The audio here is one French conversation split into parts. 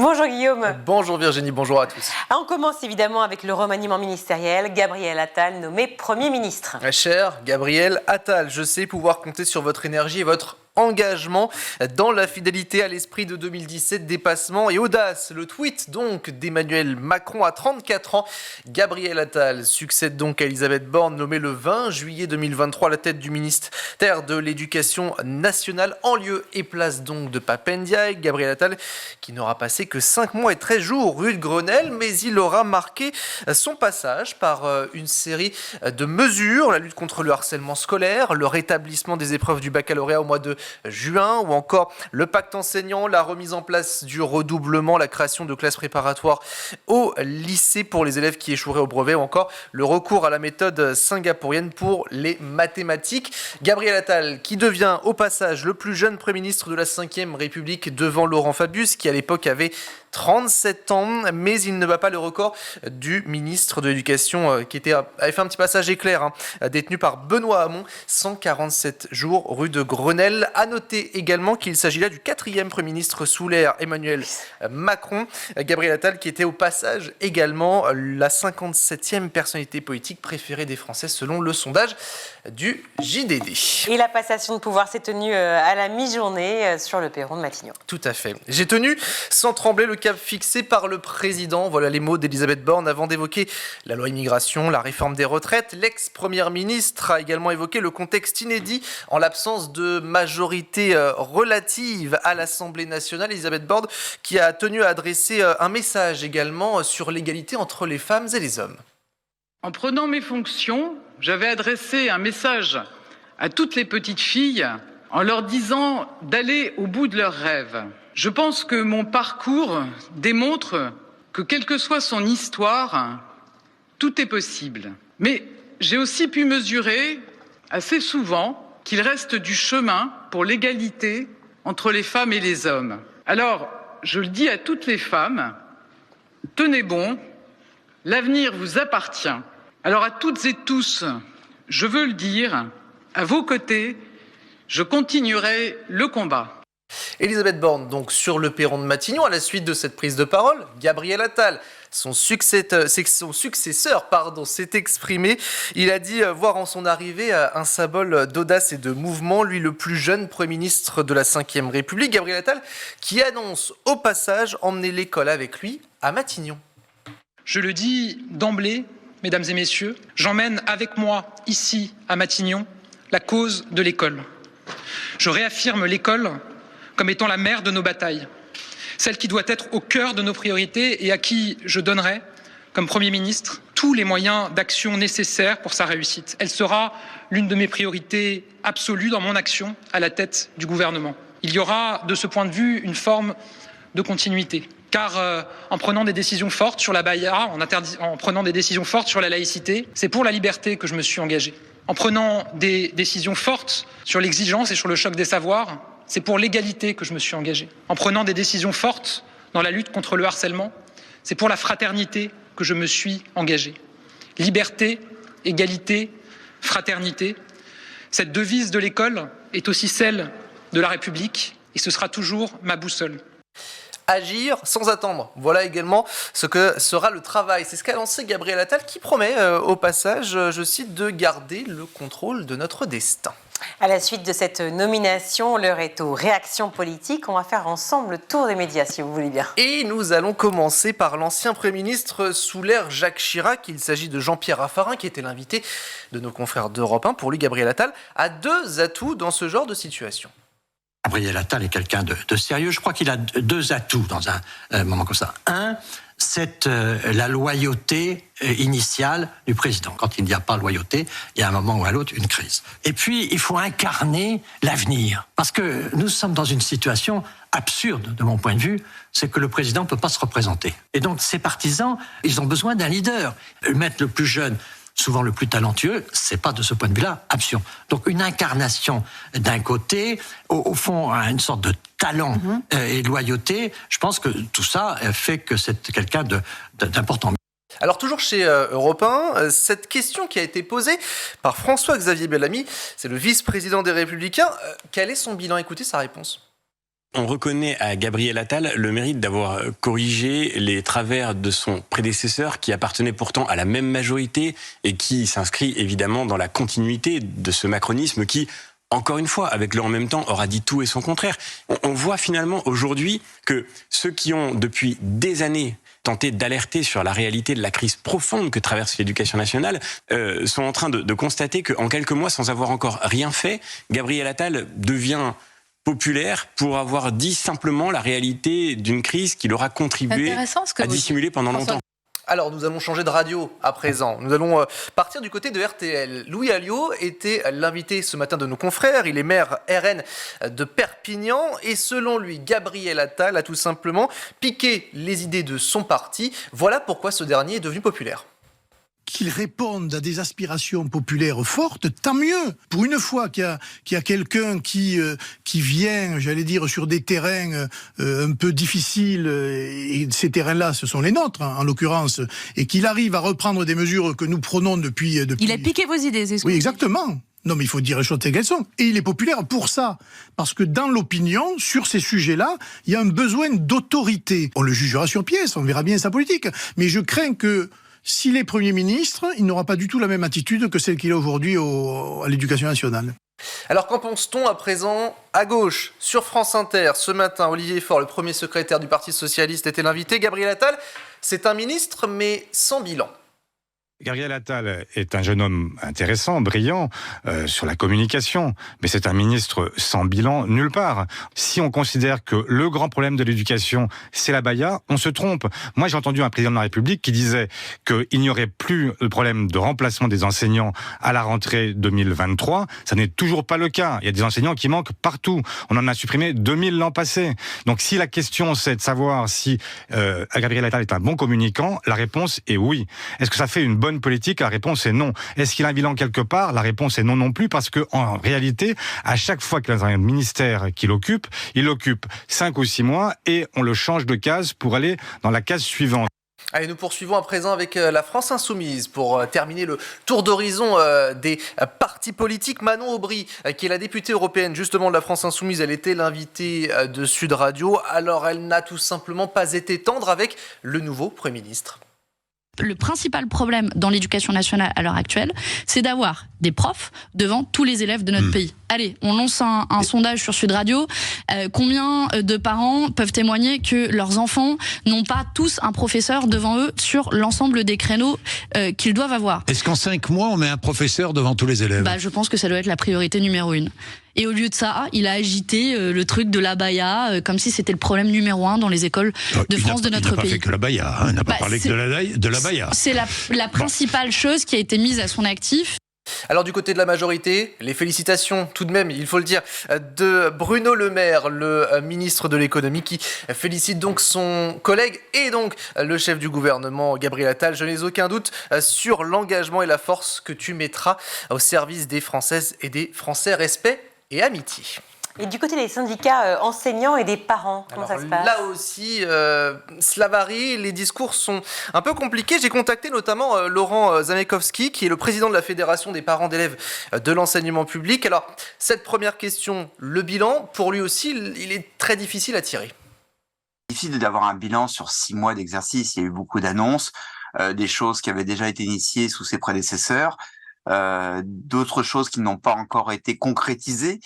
Bonjour Guillaume. Bonjour Virginie, bonjour à tous. On commence évidemment avec le remaniement ministériel. Gabriel Attal nommé Premier ministre. Cher Gabriel Attal, je sais pouvoir compter sur votre énergie et votre engagement dans la fidélité à l'esprit de 2017, dépassement et audace. Le tweet donc d'Emmanuel Macron à 34 ans. Gabriel Attal succède donc à Elisabeth Borne, nommée le 20 juillet 2023 à la tête du ministère de l'Éducation nationale, en lieu et place donc de Pape Ndiaye. Gabriel Attal qui n'aura passé que 5 mois et 13 jours rue de Grenelle, mais il aura marqué son passage par une série de mesures, la lutte contre le harcèlement scolaire, le rétablissement des épreuves du baccalauréat au mois de juin, ou encore le pacte enseignant, la remise en place du redoublement, la création de classes préparatoires au lycée pour les élèves qui échoueraient au brevet, ou encore le recours à la méthode singapourienne pour les mathématiques. Gabriel Attal qui devient au passage le plus jeune Premier ministre de la Ve République devant Laurent Fabius qui à l'époque avait 37 ans, mais il ne bat pas le record du ministre de l'Éducation qui avait fait un petit passage éclair, détenu par Benoît Hamon, 147 jours rue de Grenelle. À noter également qu'il s'agit là du 4e Premier ministre sous l'ère Emmanuel Macron. Gabriel Attal qui était au passage également la 57e personnalité politique préférée des Français selon le sondage du JDD. Et la passation de pouvoir s'est tenue à la mi-journée sur le perron de Matignon. Tout à fait. J'ai tenu sans trembler le cap fixé par le président. Voilà les mots d'Elisabeth Borne avant d'évoquer la loi immigration, la réforme des retraites. L'ex-première ministre a également évoqué le contexte inédit en l'absence de majorité relative à l'Assemblée nationale. Elisabeth Borne qui a tenu à adresser un message également sur l'égalité entre les femmes et les hommes. En prenant mes fonctions, j'avais adressé un message à toutes les petites filles en leur disant d'aller au bout de leurs rêves. Je pense que mon parcours démontre que, quelle que soit son histoire, tout est possible. Mais j'ai aussi pu mesurer assez souvent qu'il reste du chemin pour l'égalité entre les femmes et les hommes. Alors, je le dis à toutes les femmes, tenez bon, l'avenir vous appartient. Alors à toutes et tous, je veux le dire, à vos côtés, je continuerai le combat. Elisabeth Borne, donc sur le perron de Matignon, à la suite de cette prise de parole, Gabriel Attal, son successeur, s'est exprimé. Il a dit voir en son arrivée un symbole d'audace et de mouvement, lui le plus jeune Premier ministre de la Ve République. Gabriel Attal qui annonce au passage emmener l'école avec lui à Matignon. Je le dis d'emblée, mesdames et messieurs, j'emmène avec moi, ici, à Matignon, la cause de l'école. Je réaffirme l'école comme étant la mère de nos batailles, celle qui doit être au cœur de nos priorités et à qui je donnerai, comme Premier ministre, tous les moyens d'action nécessaires pour sa réussite. Elle sera l'une de mes priorités absolues dans mon action à la tête du gouvernement. Il y aura, de ce point de vue, une forme de continuité. Car en prenant des décisions fortes sur la baïa, en prenant des décisions fortes sur la laïcité, c'est pour la liberté que je me suis engagé. En prenant des décisions fortes sur l'exigence et sur le choc des savoirs, c'est pour l'égalité que je me suis engagé. En prenant des décisions fortes dans la lutte contre le harcèlement, c'est pour la fraternité que je me suis engagé. Liberté, égalité, fraternité. Cette devise de l'école est aussi celle de la République et ce sera toujours ma boussole. Agir sans attendre. Voilà également ce que sera le travail. C'est ce qu'a lancé Gabriel Attal qui promet au passage, je cite, de garder le contrôle de notre destin. À la suite de cette nomination, l'heure est aux réactions politiques. On va faire ensemble le tour des médias, si vous voulez bien. Et nous allons commencer par l'ancien Premier ministre sous l'ère Jacques Chirac. Il s'agit de Jean-Pierre Raffarin, qui était l'invité de nos confrères d'Europe 1. Pour lui, Gabriel Attal a 2 atouts dans ce genre de situation. Gabriel Attal est quelqu'un de sérieux. Je crois qu'il a 2 atouts dans un moment comme ça. Un, c'est la loyauté initiale du président. Quand il n'y a pas de loyauté, il y a un moment ou à l'autre une crise. Et puis, il faut incarner l'avenir. Parce que nous sommes dans une situation absurde, de mon point de vue, c'est que le président ne peut pas se représenter. Et donc, ses partisans, ils ont besoin d'un leader. Mettre le plus jeune, souvent le plus talentueux, c'est pas de ce point de vue-là absurde. Donc une incarnation d'un côté, au fond une sorte de talent et de loyauté, je pense que tout ça fait que c'est quelqu'un d'important. Alors toujours chez Europe 1, cette question qui a été posée par François-Xavier Bellamy, c'est le vice-président des Républicains. Quel est son bilan? Écoutez sa réponse. On reconnaît à Gabriel Attal le mérite d'avoir corrigé les travers de son prédécesseur qui appartenait pourtant à la même majorité et qui s'inscrit évidemment dans la continuité de ce macronisme qui, encore une fois, avec le en même temps, aura dit tout et son contraire. On voit finalement aujourd'hui que ceux qui ont depuis des années tenté d'alerter sur la réalité de la crise profonde que traverse l'éducation nationale, sont en train de constater qu'en quelques mois, sans avoir encore rien fait, Gabriel Attal devient populaire pour avoir dit simplement la réalité d'une crise qu'il aura contribué à dissimuler pendant longtemps. Alors, nous allons changer de radio à présent. Nous allons partir du côté de RTL. Louis Alliot était l'invité ce matin de nos confrères. Il est maire RN de Perpignan. Et selon lui, Gabriel Attal a tout simplement piqué les idées de son parti. Voilà pourquoi ce dernier est devenu populaire. Qu'ils répondent à des aspirations populaires fortes, tant mieux. Pour une fois qu'il y a quelqu'un qui vient, j'allais dire, sur des terrains un peu difficiles, et ces terrains-là, ce sont les nôtres, en l'occurrence, et qu'il arrive à reprendre des mesures que nous prenons depuis... Il a piqué vos idées, c'est ce que Oui, exactement. Non, mais il faut dire les choses telles qu'elles sont. Et il est populaire pour ça. Parce que dans l'opinion, sur ces sujets-là, il y a un besoin d'autorité. On le jugera sur pièce, on verra bien sa politique. Mais je crains que s'il est Premier ministre, il n'aura pas du tout la même attitude que celle qu'il a aujourd'hui à l'Éducation nationale. Alors qu'en pense-t-on à présent à gauche? Sur France Inter, ce matin, Olivier Faure, le premier secrétaire du Parti Socialiste, était l'invité. Gabriel Attal, c'est un ministre, mais sans bilan. Gabriel Attal est un jeune homme intéressant, brillant, sur la communication, mais c'est un ministre sans bilan nulle part. Si on considère que le grand problème de l'éducation, c'est la baya, on se trompe. Moi, j'ai entendu un président de la République qui disait qu'il n'y aurait plus le problème de remplacement des enseignants à la rentrée 2023. Ça n'est toujours pas le cas. Il y a des enseignants qui manquent partout. On en a supprimé 2000 l'an passé. Donc si la question, c'est de savoir si Gabriel Attal est un bon communicant, la réponse est oui. Est-ce que ça fait une bonne politique? La réponse est non. Est-ce qu'il a un bilan quelque part? La réponse est non non plus, parce que en réalité, à chaque fois qu'il a un ministère qu'il occupe, il occupe 5 ou 6 mois et on le change de case pour aller dans la case suivante. Allez, nous poursuivons à présent avec la France Insoumise pour terminer le tour d'horizon des partis politiques. Manon Aubry, qui est la députée européenne justement de la France Insoumise, elle était l'invitée de Sud Radio. Alors, elle n'a tout simplement pas été tendre avec le nouveau Premier ministre. Le principal problème dans l'éducation nationale à l'heure actuelle, c'est d'avoir des profs devant tous les élèves de notre pays. Allez, on lance un sondage sur Sud Radio. Combien de parents peuvent témoigner que leurs enfants n'ont pas tous un professeur devant eux sur l'ensemble des créneaux qu'ils doivent avoir? Est-ce qu'en 5 mois, on met un professeur devant tous les élèves? Je pense que ça doit être la priorité numéro 1. Et au lieu de ça, il a agité le truc de l'abaya, comme si c'était le problème numéro 1 dans les écoles de France de notre pays. Il n'a pas fait que l'abaya, hein, il n'a pas parlé que de l'abaya. C'est la principale chose qui a été mise à son actif. Alors du côté de la majorité, les félicitations tout de même, il faut le dire, de Bruno Le Maire, le ministre de l'économie, qui félicite donc son collègue et donc le chef du gouvernement, Gabriel Attal. Je n'ai aucun doute sur l'engagement et la force que tu mettras au service des Françaises et des Français. Respect et amitié. Et du côté des syndicats enseignants et des parents, comment ça se passe? Là aussi, cela varie, les discours sont un peu compliqués. J'ai contacté notamment Laurent Zamekowski, qui est le président de la Fédération des parents d'élèves de l'enseignement public. Alors, cette première question, le bilan, pour lui aussi, il est très difficile à tirer. Difficile d'avoir un bilan sur 6 mois d'exercice. Il y a eu beaucoup d'annonces, des choses qui avaient déjà été initiées sous ses prédécesseurs, d'autres choses qui n'ont pas encore été concrétisées.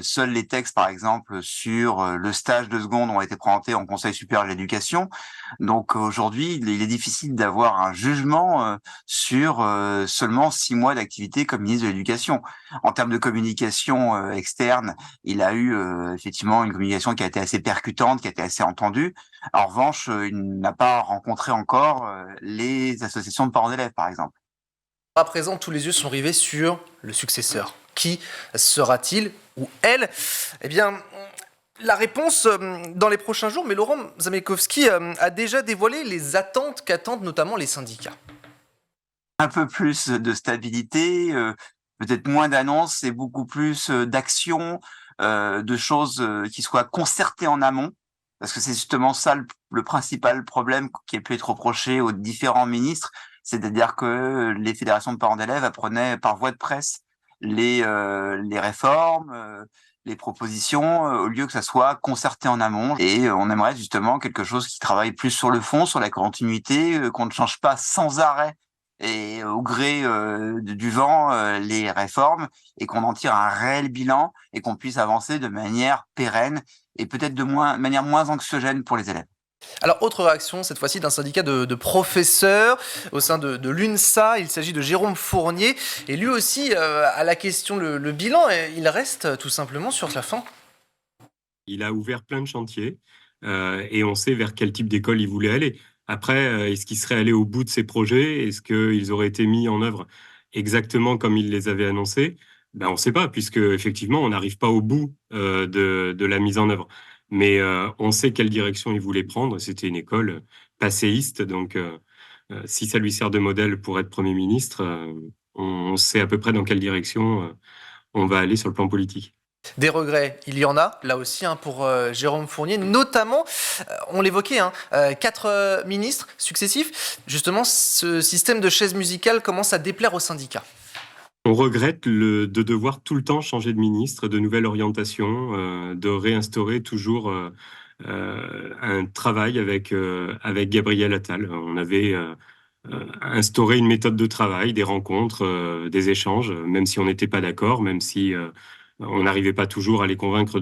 Seuls les textes, par exemple, sur le stage de seconde ont été présentés en Conseil supérieur de l'éducation. Donc aujourd'hui, il est difficile d'avoir un jugement sur seulement 6 mois d'activité comme ministre de l'Éducation. En termes de communication externe, il a eu effectivement une communication qui a été assez percutante, qui a été assez entendue. En revanche, il n'a pas rencontré encore les associations de parents d'élèves, par exemple. À présent, tous les yeux sont rivés sur le successeur. Qui sera-t-il ou elle? Eh bien, la réponse dans les prochains jours, mais Laurent Zamekowski a déjà dévoilé les attentes qu'attendent notamment les syndicats. Un peu plus de stabilité, peut-être moins d'annonces et beaucoup plus d'actions, de choses qui soient concertées en amont, parce que c'est justement ça le principal problème qui a pu être reproché aux différents ministres, c'est-à-dire que les fédérations de parents d'élèves apprenaient par voie de presse les réformes, les propositions au lieu que ça soit concerté en amont. Et on aimerait justement quelque chose qui travaille plus sur le fond, sur la continuité, qu'on ne change pas sans arrêt et au gré du vent les réformes, et qu'on en tire un réel bilan et qu'on puisse avancer de manière pérenne et peut-être de manière moins anxiogène pour les élèves. Alors, autre réaction, cette fois-ci d'un syndicat de professeurs au sein de l'UNSA. Il s'agit de Jérôme Fournier. Et lui aussi, à la question le bilan, il reste tout simplement sur sa faim. Il a ouvert plein de chantiers et on sait vers quel type d'école il voulait aller. Après, est-ce qu'il serait allé au bout de ses projets? Est-ce qu'ils auraient été mis en œuvre exactement comme il les avait annoncés? On ne sait pas, puisque effectivement, on n'arrive pas au bout de la mise en œuvre. Mais on sait quelle direction il voulait prendre. C'était une école passéiste, donc si ça lui sert de modèle pour être Premier ministre, on sait à peu près dans quelle direction on va aller sur le plan politique. Des regrets, il y en a, là aussi, pour Jérôme Fournier, notamment, on l'évoquait, 4 ministres successifs. Justement, ce système de chaise musicale commence à déplaire aux syndicats. On regrette de devoir tout le temps changer de ministre, de nouvelles orientations, de réinstaurer toujours un travail avec Gabriel Attal. On avait instauré une méthode de travail, des rencontres, des échanges, même si on n'était pas d'accord, même si on n'arrivait pas toujours à les convaincre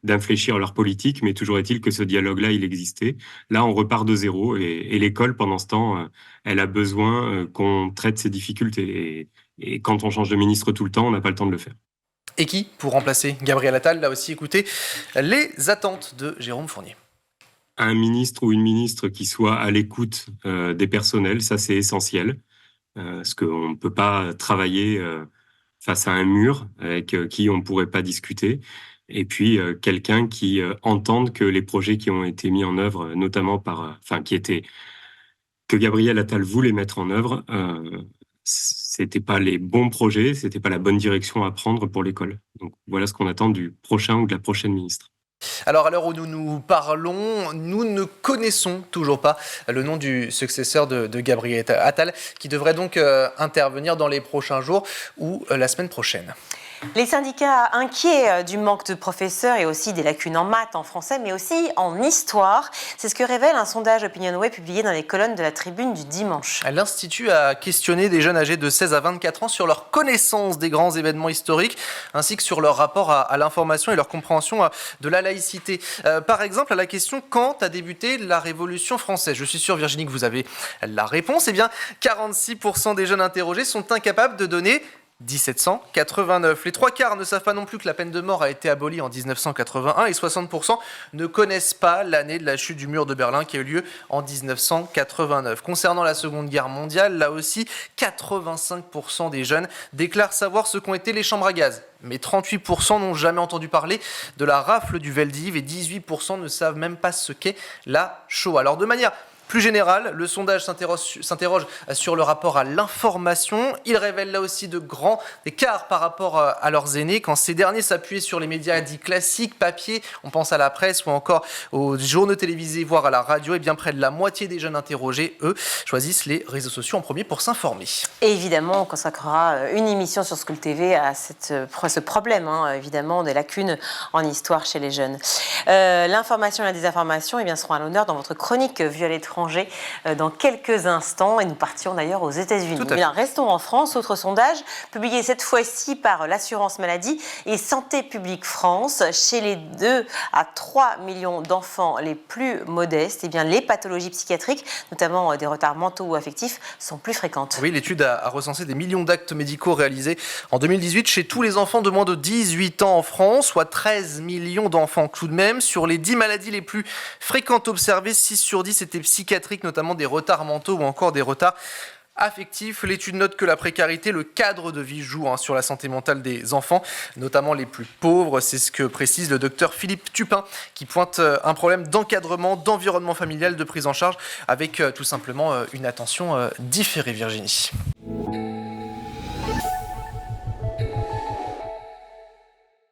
d'infléchir leur politique, mais toujours est-il que ce dialogue-là, il existait. Là, on repart de zéro et l'école, pendant ce temps, elle a besoin qu'on traite ses difficultés. Et quand on change de ministre tout le temps, on n'a pas le temps de le faire. Et qui pour remplacer Gabriel Attal? Là aussi, écoutez les attentes de Jérôme Fournier. Un ministre ou une ministre qui soit à l'écoute des personnels, ça c'est essentiel. Parce qu'on ne peut pas travailler face à un mur avec qui on ne pourrait pas discuter. Et puis quelqu'un qui entende que les projets qui ont été mis en œuvre, notamment que Gabriel Attal voulait mettre en œuvre, c'était pas les bons projets, c'était pas la bonne direction à prendre pour l'école. Donc voilà ce qu'on attend du prochain ou de la prochaine ministre. Alors à l'heure où nous parlons, nous ne connaissons toujours pas le nom du successeur de Gabriel Attal, qui devrait donc intervenir dans les prochains jours ou la semaine prochaine. Les syndicats inquiets du manque de professeurs et aussi des lacunes en maths, en français, mais aussi en histoire. C'est ce que révèle un sondage OpinionWay publié dans les colonnes de la Tribune du dimanche. L'Institut a questionné des jeunes âgés de 16 à 24 ans sur leur connaissance des grands événements historiques, ainsi que sur leur rapport à l'information et leur compréhension de la laïcité. Par exemple, à la question « Quand a débuté la Révolution française ?» Je suis sûr, Virginie, que vous avez la réponse. Eh bien, 46% des jeunes interrogés sont incapables de donner 1789. Les 3/4 ne savent pas non plus que la peine de mort a été abolie en 1981 et 60% ne connaissent pas l'année de la chute du mur de Berlin qui a eu lieu en 1989. Concernant la Seconde Guerre mondiale, là aussi, 85% des jeunes déclarent savoir ce qu'ont été les chambres à gaz. Mais 38% n'ont jamais entendu parler de la rafle du Veldiv et 18% ne savent même pas ce qu'est la Shoah. Alors de manière plus général, le sondage s'interroge sur le rapport à l'information. Il révèle là aussi de grands écarts par rapport à leurs aînés. Quand ces derniers s'appuyaient sur les médias dits classiques, papier, on pense à la presse ou encore aux journaux télévisés, voire à la radio, et bien près de la moitié des jeunes interrogés, eux, choisissent les réseaux sociaux en premier pour s'informer. Et évidemment, on consacrera une émission sur School TV à ce problème, évidemment, des lacunes en histoire chez les jeunes. L'information et la désinformation seront à l'honneur dans votre chronique Vue à l'étranger dans quelques instants, et nous partirons d'ailleurs aux États-Unis. Bien, restons en France. Autre sondage publié cette fois-ci par l'assurance maladie et Santé publique France. Chez les 2 à 3 millions d'enfants les plus modestes, les pathologies psychiatriques, notamment des retards mentaux ou affectifs, sont plus fréquentes. Oui, l'étude a recensé des millions d'actes médicaux réalisés en 2018 chez tous les enfants de moins de 18 ans en France, soit 13 millions d'enfants tout de même. Sur les 10 maladies les plus fréquentes observées, 6 sur 10 étaient psychiatriques, notamment des retards mentaux ou encore des retards affectifs. L'étude note que la précarité, le cadre de vie joue sur la santé mentale des enfants, notamment les plus pauvres. C'est ce que précise le docteur Philippe Tupin, qui pointe un problème d'encadrement, d'environnement familial, de prise en charge, avec tout simplement une attention différée, Virginie.